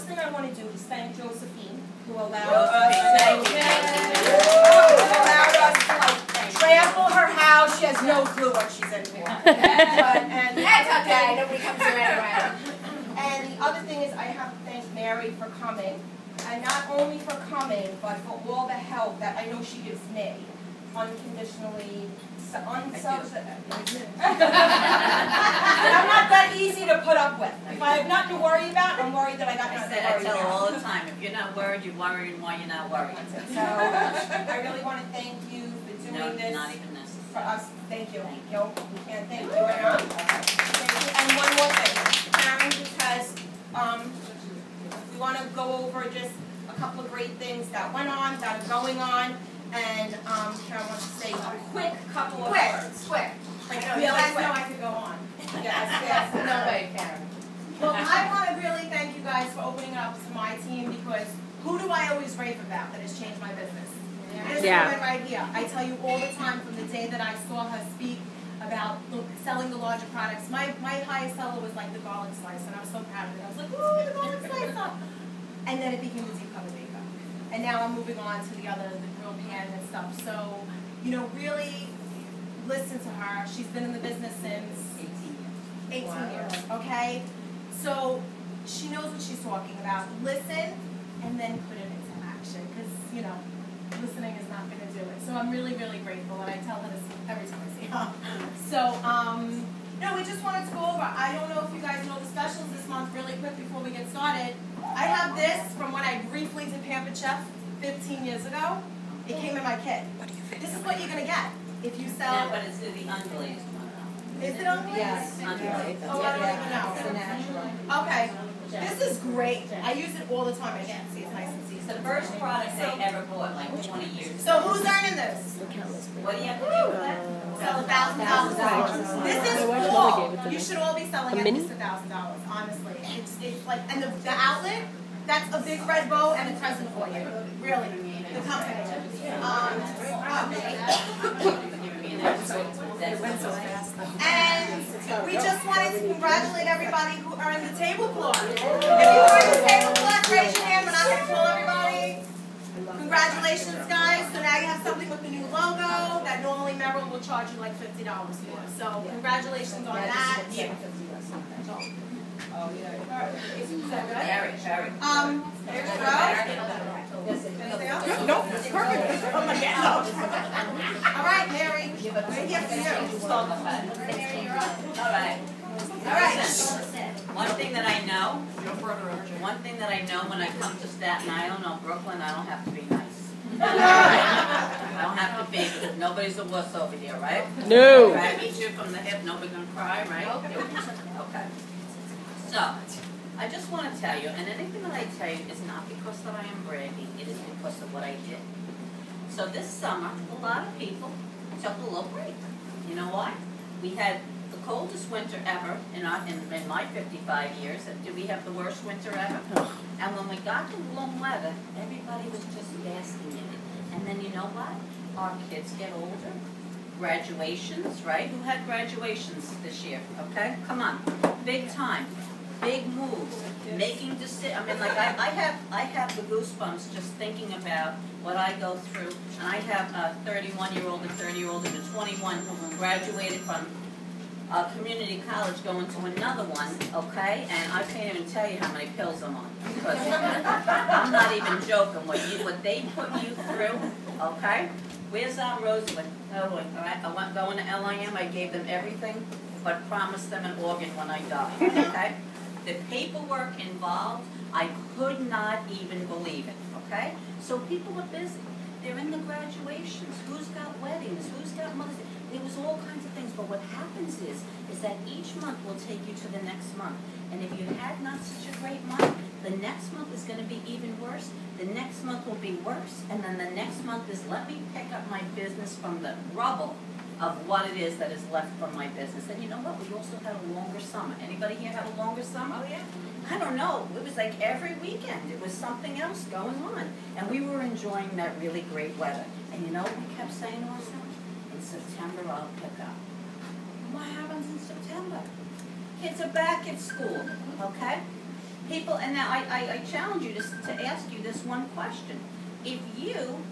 first thing I want to do is thank Josephine, who allowed us to trample her house. She has no clue what she's in for. And that's okay. Nobody comes around. And the other thing is, I have to thank Mary for coming, and not only for coming, but for all the help that I know she gives me, unconditionally. I'm not that easy to put up with. If I have nothing to worry about, I'm worried that I got nothing to worry about. I tell her all the time, if you're not worried, you're worrying why you're not worried. So I really want to thank you for doing this. Not even necessary. For us. Thank you. We can't thank you enough. Thank you. And one more thing, Karen, because we want to go over just a couple of great things that went on, that are going on. And Karen wants to say a quick couple of words. Quick. Like, you guys know I could go on. Yes. No way, Karen. Well, I want to really thank you guys for opening up to my team, because who do I always rave about that has changed my business? This woman right here. I tell you all the time, from the day that I saw her speak about selling the larger products, my highest seller was like the garlic slice, and I was so proud of it. I was like, ooh, the garlic slice. And then it became the deep cover bacon. And now I'm moving on to the grill pan and stuff. So, really listen to her. She's been in the business since 18 years, okay? So she knows what she's talking about. Listen and then put it into action, because, listening is not going to do it. So I'm really, really grateful, and I tell her this every time I see her. So, we just wanted to go over. I don't know if you guys know the specials this month really quick before we get started. I have this from when I briefly did Pampered Chef 15 years ago. It came in my kit. This is what you're going to get if you sell... Yeah, but it's the unglazed one. Is it unglazed? Yes, unglazed. Oh, I don't even know. It's natural. Okay. This is great. I use it all the time. As you can see, it's nice and It's seasoned. the first product they ever bought, like 20 years So ago. who's earning this? What do you have to do with that? Sell $1,000. This is cool. You should all be selling at least $1,000, honestly. It's like, and the outlet, that's a big red bow and a present for you. Really. The company. And we just wanted to congratulate everybody who earned the tablecloth. If you earned the tablecloth, raise your hand. We're not going to call everybody. Congratulations, guys. So now you have something with the new logo that normally Merrill will charge you like $50 for. So congratulations on that. Oh, yeah. Is that good? Very. There's Joe. Nope, it's perfect. Oh my God. All right, Mary. We're here for you. All right. One thing that I know when I come to Staten Island or Brooklyn, I don't have to be nice. I don't have to be, because nobody's a wuss over here, right? No. If I meet you from the hip, nobody's going to cry, right? Okay. So, I just want to tell you, and anything that I tell you is not because that I am bragging, it is because of what I did. So this summer, a lot of people took a little break. You know why? We had the coldest winter ever in my 55 years. Did we have the worst winter ever? And when we got the warm weather, everybody was just basking in it. And then you know what? Our kids get older. Graduations, right? Who had graduations this year? Okay? Come on. Big time. Big moves, making decisions. I mean, like I have the goosebumps just thinking about what I go through. And I have a 31-year-old, a 30-year-old, and a 21 who graduated from community college, going to another one. Okay, and I can't even tell you how many pills I'm on, because I'm not even joking. What they put you through. Okay, where's Roseland? Oh, all right. I went going to LIM. I gave them everything, but promised them an organ when I died. Okay. The paperwork involved, I could not even believe it, okay? So people are busy. They're in the graduations. Who's got weddings? Who's got Mother's Day? There was all kinds of things. But what happens is that each month will take you to the next month. And if you had not such a great month, the next month is going to be even worse. The next month will be worse. And then the next month is, let me pick up my business from the rubble of what it is that is left from my business. And you know what? We also had a longer summer. Anybody here have a longer summer? Oh, yeah. I don't know. It was like every weekend. It was something else going on. And we were enjoying that really great weather. And you know what we kept saying to ourselves? In September, I'll pick up. What happens in September? Kids are back at school, okay? People, and now I challenge you to ask you this one question. If you,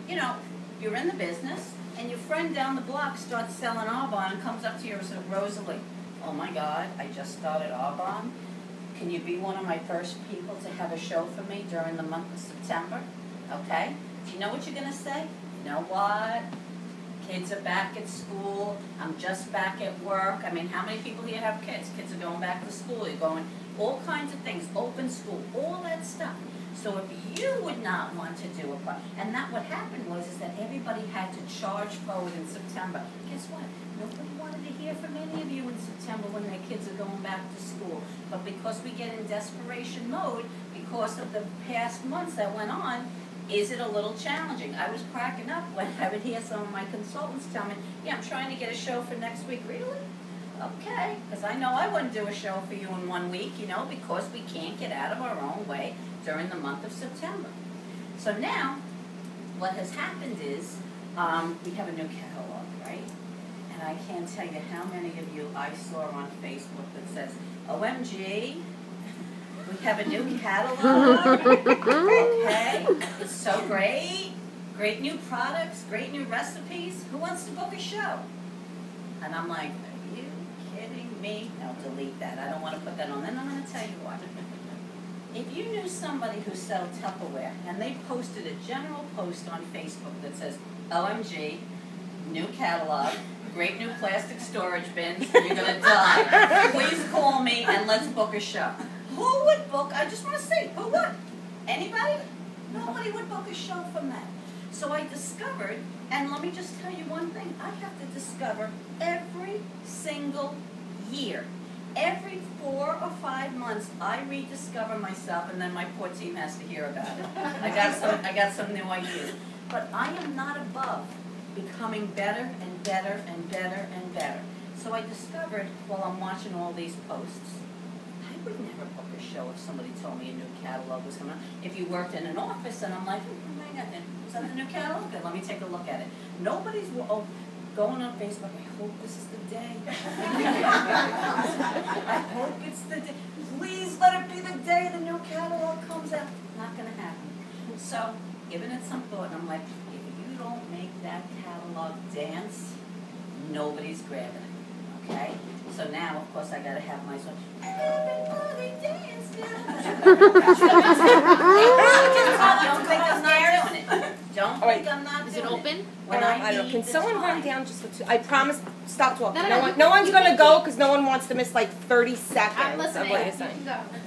you know, you're in the business, and your friend down the block starts selling Arbonne and comes up to you and says, Rosalie, oh my God, I just started Arbonne. Can you be one of my first people to have a show for me during the month of September? Okay? Do you know what you're going to say? You know what? Kids are back at school. I'm just back at work. I mean, how many people here have kids? Kids are going back to school. You're going all kinds of things, open school, all that stuff. So if you would not want to do a part, and that what happened was is that everybody had to charge forward in September. Guess what? Nobody wanted to hear from any of you in September when their kids are going back to school. But because we get in desperation mode, because of the past months that went on, is it a little challenging? I was cracking up when I would hear some of my consultants tell me, yeah, I'm trying to get a show for next week. Really? Okay, because I know I wouldn't do a show for you in 1 week, you know, because we can't get out of our own way during the month of September. So now, what has happened is, we have a new catalog, right? And I can't tell you how many of you I saw on Facebook that says, OMG, we have a new catalog, okay, it's so great, great new products, great new recipes, who wants to book a show? And I'm like, are you kidding me? No, delete that, I don't want to put that on. Then I'm going to tell you what. If you knew somebody who sold Tupperware and they posted a general post on Facebook that says, OMG, new catalog, great new plastic storage bins, you're going to die. Please call me and let's book a show. Who would book? I just want to see. Who would? Anybody? Nobody would book a show from that. So I discovered, and let me just tell you one thing, I have to discover every single year. Every 4 or 5 months, I rediscover myself, and then my poor team has to hear about it. I got some new ideas. But I am not above becoming better and better and better and better. So I discovered, while I'm watching all these posts, I would never book a show if somebody told me a new catalog was coming out. If you worked in an office and I'm like, oh my God, is that the new catalog? Good, let me take a look at it. Nobody's going on Facebook, I hope this is the day. I hope it's the day. Please let it be the day the new catalog comes out. Not going to happen. So, giving it some thought, and I'm like, if you don't make that catalog dance, nobody's grabbing it. Okay? So now, of course, I got to have my son. Everybody dance now. Don't think I'm not doing it. Don't think I'm not doing it. Is it open? I don't know. Can someone run down just for 2? I promise. Stop talking. No, No one's gonna go because no one wants to miss like 30 seconds I'm listening. of what you're saying. You can go.